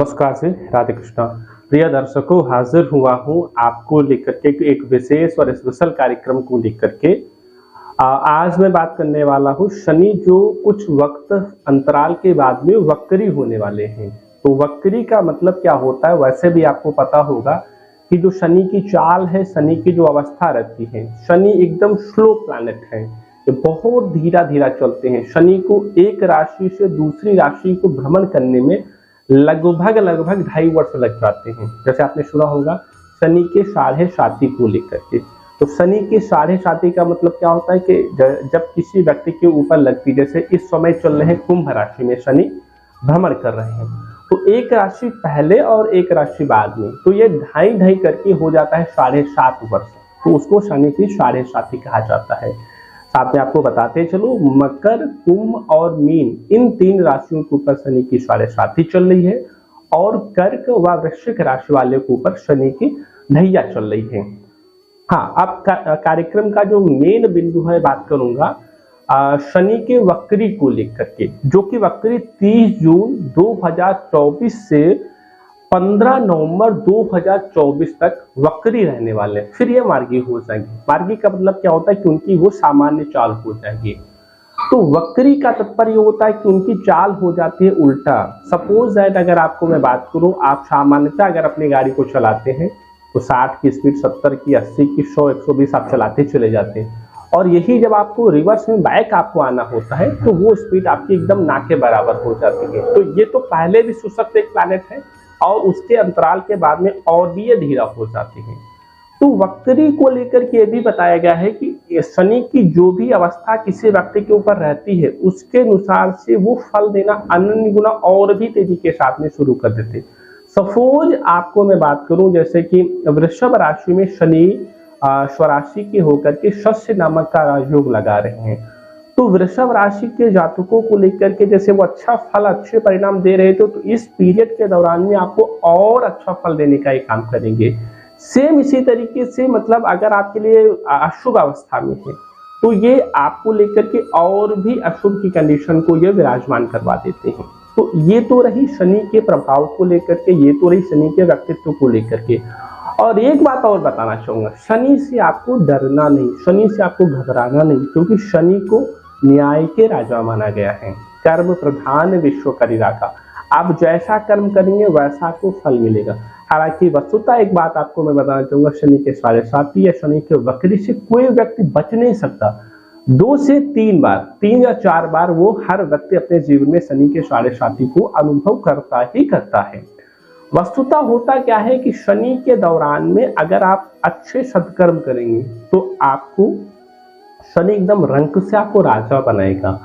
नमस्कार जी, राधे कृष्णा। प्रिय दर्शकों, हाजिर हुआ हूँ आपको लेकर के एक विशेष और स्पेशल कार्यक्रम को लेकर के। आज मैं बात करने वाला हूँ शनि जो कुछ वक्त अंतराल के बाद में वक्री होने वाले हैं। तो वक्री का मतलब क्या होता है, वैसे भी आपको पता होगा कि जो शनि की चाल है, शनि की जो अवस्था रहती है, शनि एकदम स्लो प्लैनेट है, ये बहुत धीरा धीरा चलते हैं। शनि को एक राशि से दूसरी राशि को भ्रमण करने में लगभग लगभग 2.5 वर्ष लग जाते हैं। जैसे आपने सुना होगा शनि के साढ़े साथी को लेकर के। तो शनि के साढ़े साथी का मतलब क्या होता है कि जब किसी व्यक्ति के ऊपर लगती, जैसे इस समय चल रहे हैं कुंभ राशि में शनि भ्रमण कर रहे हैं, तो एक राशि पहले और एक राशि बाद में, तो ये 2.5 करके हो जाता है 7.5 वर्ष। तो उसको शनि की साढ़े साथी कहा जाता है। साथ में आपको बताते चलो, मकर, कुंभ और मीन, इन 3 राशियों के ऊपर शनि की साढ़े साथी चल रही है और कर्क व वृश्चिक राशि वाले के ऊपर शनि की ढैया चल रही है। हाँ, अब कार्यक्रम का जो मेन बिंदु है, बात करूंगा शनि के वक्री को लेकर के, जो कि वक्री 30 जून 2024 से 15 नवंबर 2024 तक वक्री रहने वाले हैं। फिर ये मार्गी हो जाएंगे। मार्गी का मतलब क्या होता है कि उनकी वो सामान्य चाल हो जाएगी। तो वक्री का तात्पर्य होता है कि उनकी चाल हो जाती है उल्टा। सपोज दैट अगर आपको मैं बात करूं, आप सामान्यतः अगर अपनी गाड़ी को चलाते हैं तो 60 की स्पीड, 70 की, 80 की, 100, 120 आप चलाते चले जाते हैं, और यही जब आपको रिवर्स में बैक आपको आना होता है तो वो स्पीड आपकी एकदम ना के बराबर हो जाती है। तो ये तो पहले भी सुसक्त एक प्लैनेट है और उसके अंतराल के बाद में और भी ये धीरा हो जाती है। तो वक्री को लेकर के ये भी बताया गया है कि शनि की जो भी अवस्था किसी व्यक्ति के ऊपर रहती है, उसके अनुसार से वो फल देना अनन्य गुना और भी तेजी के साथ में शुरू कर देते। सपोज आपको मैं बात करूं, जैसे कि वृषभ राशि में शनि स्वराशि के होकर के शस्य नामक का राजयोग लगा रहे हैं। तो वृषभ राशि के जातकों को लेकर के जैसे वो अच्छा फल, अच्छे परिणाम दे रहे थे, तो इस पीरियड के दौरान में आपको और अच्छा फल देने का एक काम करेंगे। सेम इसी तरीके से, मतलब अगर आपके लिए अशुभ अवस्था में है तो ये आपको लेकर के और भी अशुभ की कंडीशन को ये विराजमान करवा देते हैं। तो ये तो रही शनि के प्रभाव को लेकर के, ये तो रही शनि के व्यक्तित्व को लेकर के। और एक बात और बताना चाहूंगा, शनि से आपको डरना नहीं, शनि से आपको घबराना नहीं, क्योंकि शनि को न्याय के राजा माना गया है। कर्म प्रधान विश्व करीरा का, आप जैसा कर्म करेंगे वैसा आपको फल मिलेगा। हालांकि वस्तुतः एक बात आपको मैं बताना चाहूंगा, शनि के साढ़े साथी या शनि के वक्री से कोई व्यक्ति बच नहीं सकता। 2 से 3 बार, 3 या 4 बार वो हर व्यक्ति अपने जीवन में शनि के साढ़े साथी को अनुभव करता ही करता है। वस्तुतः होता क्या है कि शनि के दौरान में अगर आप अच्छे सत्कर्म करेंगे तो आपको शनि एकदम रंक से आपको राजा बनाएगा।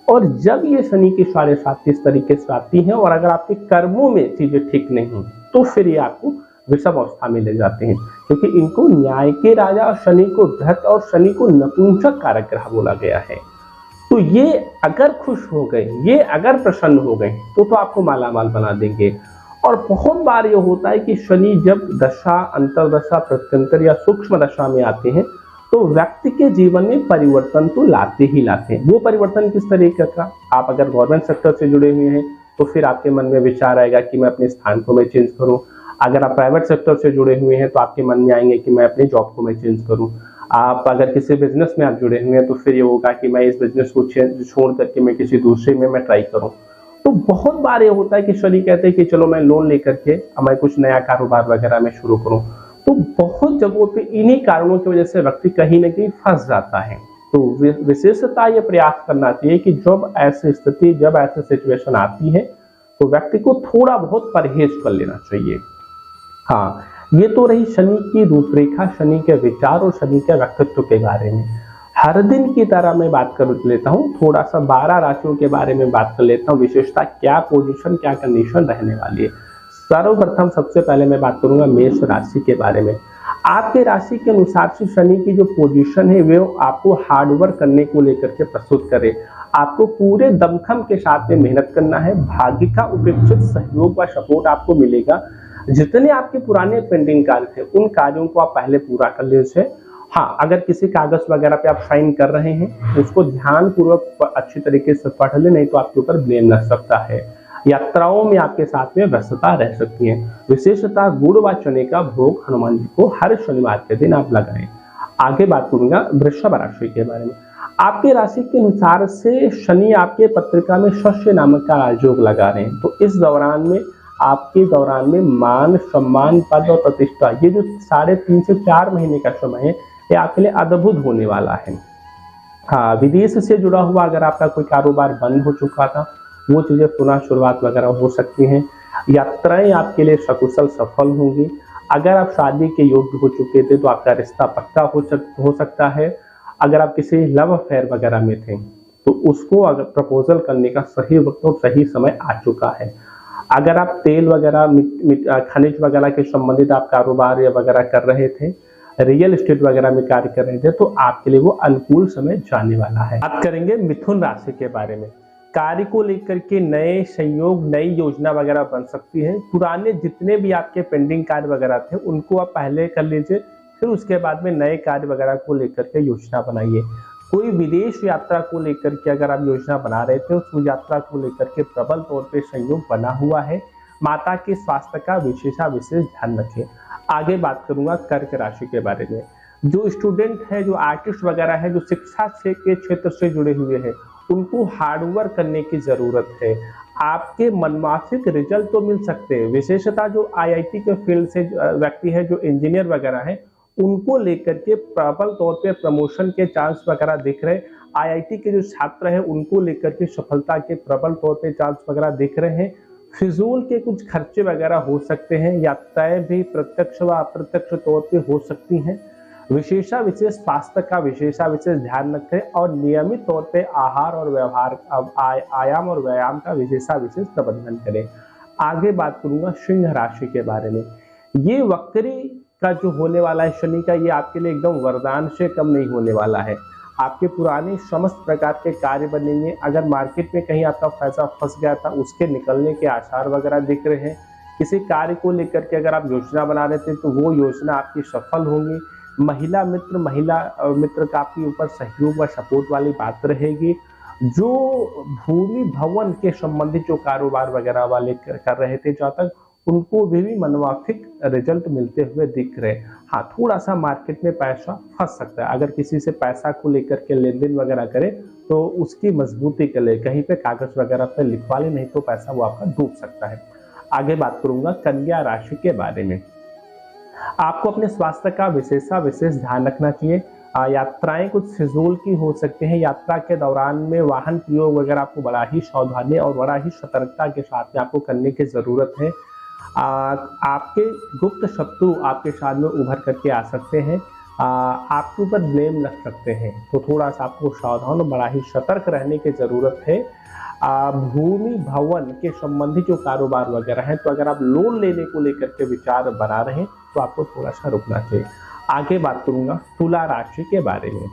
और जब ये शनि की साढ़े साथी इस तरीके से आती हैं और अगर आपके कर्मों में चीजें ठीक नहीं तो फिर ये आपको विषम अवस्था में ले जाते हैं, क्योंकि इनको न्याय के राजा और शनि को धत और शनि को नपुंसक कारक ग्रह बोला गया है। तो ये अगर खुश हो गए, ये अगर प्रसन्न हो गए तो आपको मालामाल बना देंगे। और बहुत बार ये होता है कि शनि जब दशा, अंतरदशा, प्रत्यंतर या सूक्ष्म दशा में आते हैं तो व्यक्ति के जीवन में परिवर्तन तो लाते ही लाते हैं। वो परिवर्तन किस तरीके का, आप अगर गवर्नमेंट सेक्टर से जुड़े हुए हैं तो फिर आपके मन में विचार आएगा कि मैं अपने स्थान को मैं चेंज करूं। अगर आप प्राइवेट सेक्टर से जुड़े हुए हैं तो आपके मन में आएंगे कि मैं अपने जॉब को मैं चेंज करूं। आप अगर किसी बिजनेस में आप जुड़े हुए हैं तो फिर ये होगा कि मैं इस बिजनेस को छोड़ करके मैं किसी दूसरे में मैं ट्राई करूं। तो बहुत बार ये होता है कि शनि कहते हैं कि चलो मैं लोन लेकर के मैं कुछ नया कारोबार वगैरह में शुरू करूं। तो बहुत जगहों पे इन्हीं कारणों की वजह से व्यक्ति कहीं ना कहीं फंस जाता है। तो विशेषता ये प्रयास करना चाहिए कि जब ऐसी स्थिति, जब ऐसी सिचुएशन आती है तो व्यक्ति को थोड़ा बहुत परहेज कर लेना चाहिए। हाँ, ये तो रही शनि की रूपरेखा, शनि के विचार और शनि के व्यक्तित्व के बारे में। हर दिन की तरह मैं बात कर लेता हूँ, थोड़ा सा 12 राशियों के बारे में बात कर लेता हूँ, विशेषता क्या, पोजीशन क्या, कंडीशन रहने वाली है। सर्वप्रथम सबसे पहले मैं बात करूंगा मेष राशि के बारे में। आपके राशि के अनुसार से शनि की जो पोजीशन है वो आपको हार्डवर्क करने को लेकर के प्रस्तुत करे। आपको पूरे दमखम के साथ में मेहनत करना है। भाग्य का उपेक्षित सहयोग व सपोर्ट आपको मिलेगा। जितने आपके पुराने पेंडिंग कार्य थे उन कार्यों को आप पहले पूरा कर लीजिए। हाँ, अगर किसी कागज वगैरह पे आप साइन कर रहे हैं उसको ध्यान पूर्वक अच्छी तरीके से पढ़ ले, नहीं तो आपके ऊपर ब्लेम लग सकता है। यात्राओं में आपके साथ में व्यस्तता रह सकती है। विशेषतः गुड़ व चने का भोग हनुमान जी को हर शनिवार के दिन आप लगाएं। आगे बात करूंगा वृषभ राशि के बारे में। आपकी राशि के अनुसार से शनि आपके पत्रिका में शस्य नामक का राजयोग लगा रहे हैं, तो इस दौरान में आपके दौरान में मान सम्मान पद और प्रतिष्ठा, ये जो 3.5 से 4 महीने का समय है, ये आपके लिए अद्भुत होने वाला है। हाँ, विदेश से जुड़ा हुआ अगर आपका कोई कारोबार बंद हो चुका था, वो चीजें पुनः शुरुआत वगैरह हो सकती हैं। यात्राएं आपके लिए सकुशल सफल होंगी। अगर आप शादी के योग्य हो चुके थे तो आपका रिश्ता पक्का हो सकता है। अगर आप किसी लव अफेयर वगैरह में थे तो उसको अगर प्रपोजल करने का सही वक्त और सही समय आ चुका है। अगर आप तेल वगैरह खनिज वगैरह के संबंधित आप कारोबार या वगैरह कर रहे थे, रियल एस्टेट वगैरह में कार्य कर रहे थे, तो आपके लिए वो अनुकूल समय जाने वाला है। बात करेंगे मिथुन राशि के बारे में। कार्य को लेकर के नए संयोग, नई योजना वगैरह बन सकती है। पुराने जितने भी आपके पेंडिंग कार्य वगैरह थे उनको आप पहले कर लीजिए, फिर उसके बाद में नए कार्य वगैरह को लेकर के योजना बनाइए। कोई विदेश यात्रा को लेकर के अगर आप योजना बना रहे थे, उस यात्रा को लेकर के प्रबल तौर पे संयोग बना हुआ है। माता के स्वास्थ्य का विशेष ध्यान रखें। आगे बात करूंगा कर्क राशि के बारे में। जो स्टूडेंट है, जो आर्टिस्ट वगैरह है, जो शिक्षा के क्षेत्र से जुड़े हुए हैं, उनको हार्डवर्क करने की जरूरत है। आपके मनमाफिक रिजल्ट तो मिल सकते हैं। विशेषतः जो आईआईटी के फील्ड से व्यक्ति है, जो इंजीनियर वगैरह है, उनको लेकर के प्रबल तौर पे प्रमोशन के चांस वगैरह दिख रहे हैं। आईआईटी के जो छात्र हैं उनको लेकर के सफलता के प्रबल तौर पे चांस वगैरह दिख रहे हैं। फिजूल के कुछ खर्चे वगैरह हो सकते हैं। यात्राएं भी प्रत्यक्ष व अप्रत्यक्ष तौर पे हो सकती हैं। विशेष स्वास्थ्य का विशेष ध्यान रखें और नियमित तौर पे आहार और व्यवहार आयाम और व्यायाम का विशेष प्रबंधन करें। आगे बात करूंगा सिंह राशि के बारे में। ये वक्री का जो होने वाला है शनि का, ये आपके लिए एकदम वरदान से कम नहीं होने वाला है। आपके पुराने समस्त प्रकार के कार्य बनेंगे। अगर मार्केट में कहीं आपका पैसा फंस गया था, उसके निकलने के आसार वगैरह दिख रहे हैं। किसी कार्य को लेकर के अगर आप योजना बना रहे थे तो वो योजना आपकी सफल होगी। महिला मित्र का आपके ऊपर सहयोग व सपोर्ट वाली बात रहेगी। जो भूमि भवन के संबंधित जो कारोबार वगैरह वाले कर रहे थे, जहाँ तक उनको भी मनमाफिक रिजल्ट मिलते हुए दिख रहे। हाँ, थोड़ा सा मार्केट में पैसा फंस सकता है। अगर किसी से पैसा को लेकर के लेन देन वगैरह करे तो उसकी मजबूती के लिए कहीं पे कागज वगैरह पे लिखवा ले, नहीं तो पैसा वो आपका डूब सकता है। आगे बात करूंगा कन्या राशि के बारे में। आपको अपने स्वास्थ्य का विशेष ध्यान रखना चाहिए। यात्राएं कुछ फिजूल की हो सकती हैं। यात्रा के दौरान में वाहन प्रयोग वगैरह आपको बड़ा ही सावधानी और बड़ा ही सतर्कता के साथ में आपको करने की जरूरत है। आपके गुप्त शत्रु आपके साथ में उभर करके आ सकते हैं। आपके ऊपर ब्लेम लग सकते हैं, तो थोड़ा सा आपको सावधान और बड़ा ही सतर्क रहने की जरूरत है। भूमि भवन के संबंधित जो कारोबार वगैरह हैं, तो अगर आप लोन लेने को लेकर के विचार बना रहे हैं तो आपको थोड़ा सा रुकना चाहिए। आगे बात करूंगा तुला राशि के बारे में।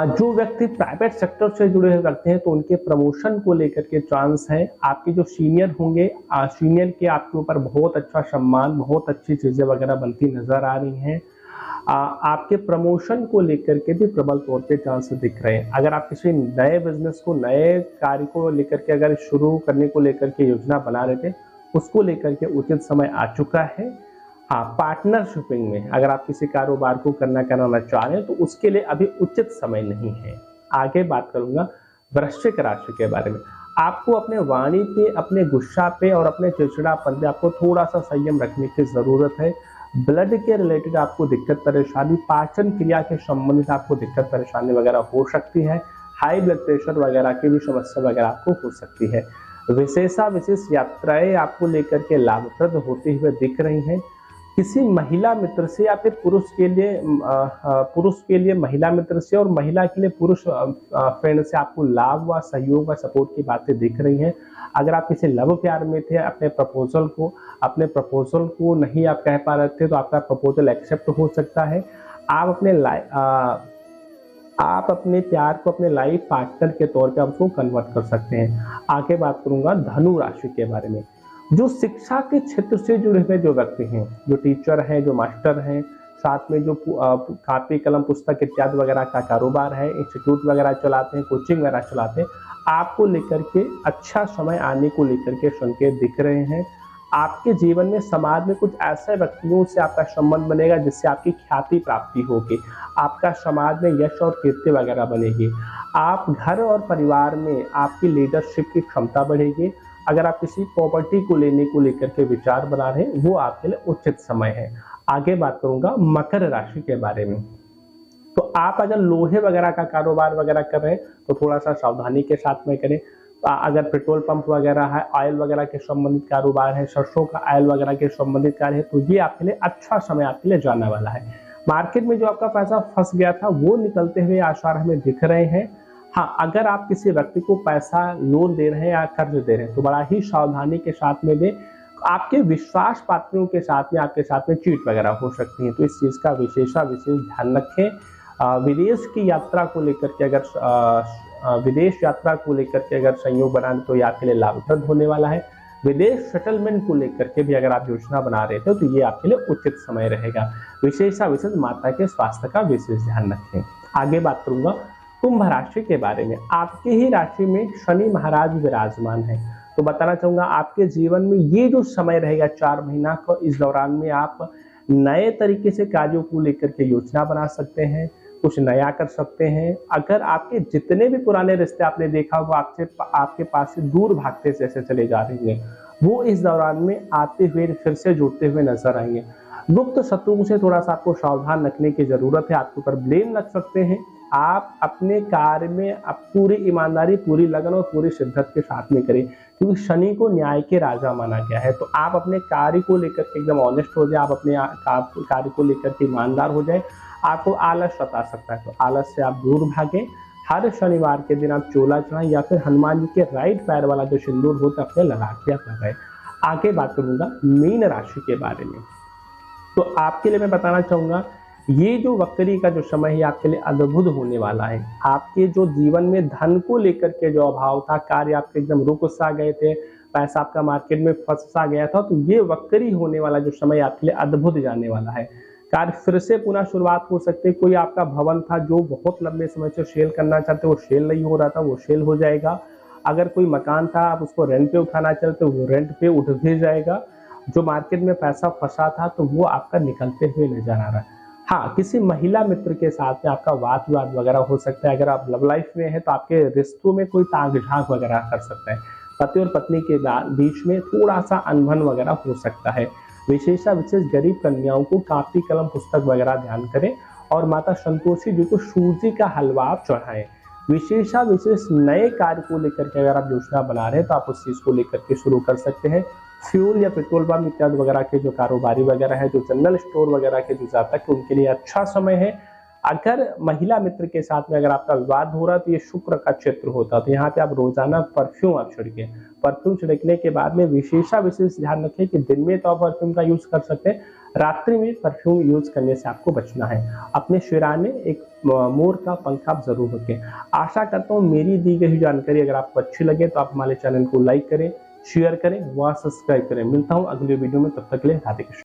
जो व्यक्ति प्राइवेट सेक्टर से जुड़े हुए व्यक्ति हैं तो उनके प्रमोशन को लेकर के चांस है। आपके जो सीनियर होंगे, सीनियर के आपके ऊपर बहुत अच्छा सम्मान, बहुत अच्छी चीजें वगैरह बनती नजर आ रही हैं। आपके प्रमोशन को लेकर के भी प्रबल तौर पे चांस दिख रहे हैं। अगर आप किसी नए बिजनेस को, नए कार्य को लेकर के अगर शुरू करने को लेकर के योजना बना रहे थे, उसको लेकर के उचित समय आ चुका है। हाँ, पार्टनरशिपिंग में अगर आप किसी कारोबार को कराना चाह रहे हैं तो उसके लिए अभी उचित समय नहीं है। आगे बात करूंगा वृश्चिक राशि के बारे में। आपको अपने वाणी पे, अपने गुस्सा पे और अपने चिड़चिड़ापन पे आपको थोड़ा सा संयम रखने की जरूरत है। ब्लड के रिलेटेड आपको दिक्कत परेशानी, पाचन क्रिया के संबंधित आपको दिक्कत परेशानी वगैरह हो सकती है। हाई ब्लड प्रेशर वगैरह की भी समस्या वगैरह आपको हो सकती है। विशेष यात्राएं आपको लेकर के लाभप्रद होते हुए दिख रही हैं। किसी महिला मित्र से या फिर पुरुष के लिए महिला मित्र से और महिला के लिए पुरुष फ्रेंड से आपको लाभ व सहयोग व सपोर्ट की बातें दिख रही हैं। अगर आप किसी लव प्यार में थे, अपने प्रपोजल को नहीं आप कह पा रहे थे, तो आपका प्रपोजल एक्सेप्ट हो सकता है। आप अपने प्यार को अपने लाइफ पार्टनर के तौर पे उसको कन्वर्ट कर सकते हैं। आगे बात करूंगा धनु राशि के बारे में। जो शिक्षा के क्षेत्र से जुड़े हुए जो व्यक्ति हैं, जो टीचर हैं, जो मास्टर हैं, साथ में जो कापी कलम पुस्तक इत्यादि वगैरह का कारोबार है, इंस्टीट्यूट वगैरह चलाते हैं, कोचिंग वगैरह चलाते हैं, आपको लेकर के अच्छा समय आने को लेकर के संकेत दिख रहे हैं। आपके जीवन में समाज में कुछ ऐसे व्यक्तियों से आपका संबंध बनेगा जिससे आपकी ख्याति प्राप्ति होगी, आपका समाज में यश और कीर्ति वगैरह बनेगी। आप घर और परिवार में आपकी लीडरशिप की क्षमता बढ़ेगी। अगर आप किसी प्रॉपर्टी को लेने को लेकर के विचार बना रहे हैं, वो आपके लिए उचित समय है। आगे बात करूंगा मकर राशि के बारे में। तो आप अगर लोहे वगैरह का कारोबार वगैरह कर रहे हैं तो थोड़ा सा सावधानी के साथ में करें। अगर पेट्रोल पंप वगैरह है, ऑयल वगैरह के संबंधित कारोबार है, सरसों का ऑयल वगैरह के संबंधित कार्य है, तो ये आपके लिए अच्छा समय आपके लिए जाने वाला है। मार्केट में जो आपका पैसा फंस गया था वो निकलते हुए आसार हमें दिख रहे हैं। हाँ, अगर आप किसी व्यक्ति को पैसा लोन दे रहे हैं या कर्ज दे रहे हैं तो बड़ा ही सावधानी के साथ में दें। आपके विश्वास पात्रों के साथ में आपके साथ में चीट वगैरह हो सकती है, तो इस चीज का विशेष ध्यान रखें। विदेश की यात्रा को लेकर के अगर विदेश यात्रा को लेकर के अगर संयोग बनाने तो ये आपके लिए लाभप्रद होने वाला है। विदेश सेटलमेंट को लेकर के भी अगर आप योजना बना रहे थे तो ये आपके लिए उचित समय रहेगा। विशेष माता के स्वास्थ्य का विशेष ध्यान रखें। आगे बात करूंगा कुंभ राशि के बारे में। आपके ही राशि में शनि महाराज विराजमान है, तो बताना चाहूंगा आपके जीवन में ये जो समय रहेगा 4 महीना का, इस दौरान में आप नए तरीके से कार्यों को लेकर के योजना बना सकते हैं, कुछ नया कर सकते हैं। अगर आपके जितने भी पुराने रिश्ते आपने देखा वो आपके पास से दूर भागते जैसे चले जा रहे हैं, वो इस दौरान में आते हुए फिर से जुड़ते हुए नजर आएंगे। गुप्त शत्रुओं से थोड़ा सा आपको सावधान रखने की जरूरत है। आपके ऊपर ब्लेम लग सकते हैं। आप अपने कार्य में आप पूरी ईमानदारी, पूरी लगन और पूरी शिद्दत के साथ में करें, क्योंकि शनि को न्याय के राजा माना गया है। तो आप अपने कार्य को लेकर के एकदम ऑनेस्ट हो जाए, आप अपने कार्य को लेकर के ईमानदार हो जाए। आपको आलस सता सकता है, तो आलस से आप दूर भागें। हर शनिवार के दिन आप चोला चढ़ाएं या फिर हनुमान जी के राइट पैर वाला जो सिंदूर होता है अपने ललाट पे आप लगाएं। आगे बात करूंगा मीन राशि के बारे में। तो आपके लिए मैं बताना चाहूंगा ये जो वक्री का जो समय है आपके लिए अद्भुत होने वाला है। आपके जो जीवन में धन को लेकर के जो अभाव था, कार्य आपके एकदम रुक सा गए थे, पैसा आपका मार्केट में फंस सा गया था, तो ये वक्री होने वाला जो समय आपके लिए अद्भुत जाने वाला है। कार्य फिर से पुनः शुरुआत हो सकती है। कोई आपका भवन था जो बहुत लंबे समय से सेल करना चाहते, वो सेल नहीं हो रहा था, वो सेल हो जाएगा। अगर कोई मकान था आप उसको रेंट पे उठाना चाहते, वो रेंट पे उठ भी जाएगा। जो मार्केट में पैसा फंसा था तो वो आपका निकलते हुए नजर आ रहा है। हाँ, किसी महिला मित्र के साथ में आपका वाद विवाद वगैरह हो सकता है। अगर आप लव लाइफ में है तो आपके रिश्तों में कोई ताक झांक वगैरह कर सकता है। पति और पत्नी के बीच में थोड़ा सा अनबन वगैरह हो सकता है। विशेष गरीब कन्याओं को कापी कलम पुस्तक वगैरह ध्यान करें और माता संतोषी जी को सूजी का हलवा आप चढ़ाएं। विशेष नए कार्य को लेकर के अगर आप योजना बना रहे हैं तो आप उस चीज को लेकर के शुरू कर सकते हैं। फ्यूल या पेट्रोल पंप इत्यादि वगैरह के जो कारोबारी वगैरह है, जो जनरल स्टोर वगैरह के जो जातक है, उनके लिए अच्छा समय है। अगर महिला मित्र के साथ में अगर आपका विवाद हो रहा है तो ये शुक्र का क्षेत्र होता है, तो यहाँ पे आप रोजाना परफ्यूम आप छिड़के। परफ्यूम छिड़कने के बाद में विशेष ध्यान रखें कि दिन में तो आप परफ्यूम का यूज कर सकते हैं, रात्रि में परफ्यूम यूज करने से आपको बचना है। अपने सिराने एक मोर का पंख आप जरूर रखें। आशा करता हूँ मेरी दी गई जानकारी अगर आपको अच्छी लगे तो आप हमारे चैनल को लाइक करें, शेयर करें, वह सब्सक्राइब करें। मिलता हूँ अगले वीडियो में, तब तक के लिए राधे कृष्ण।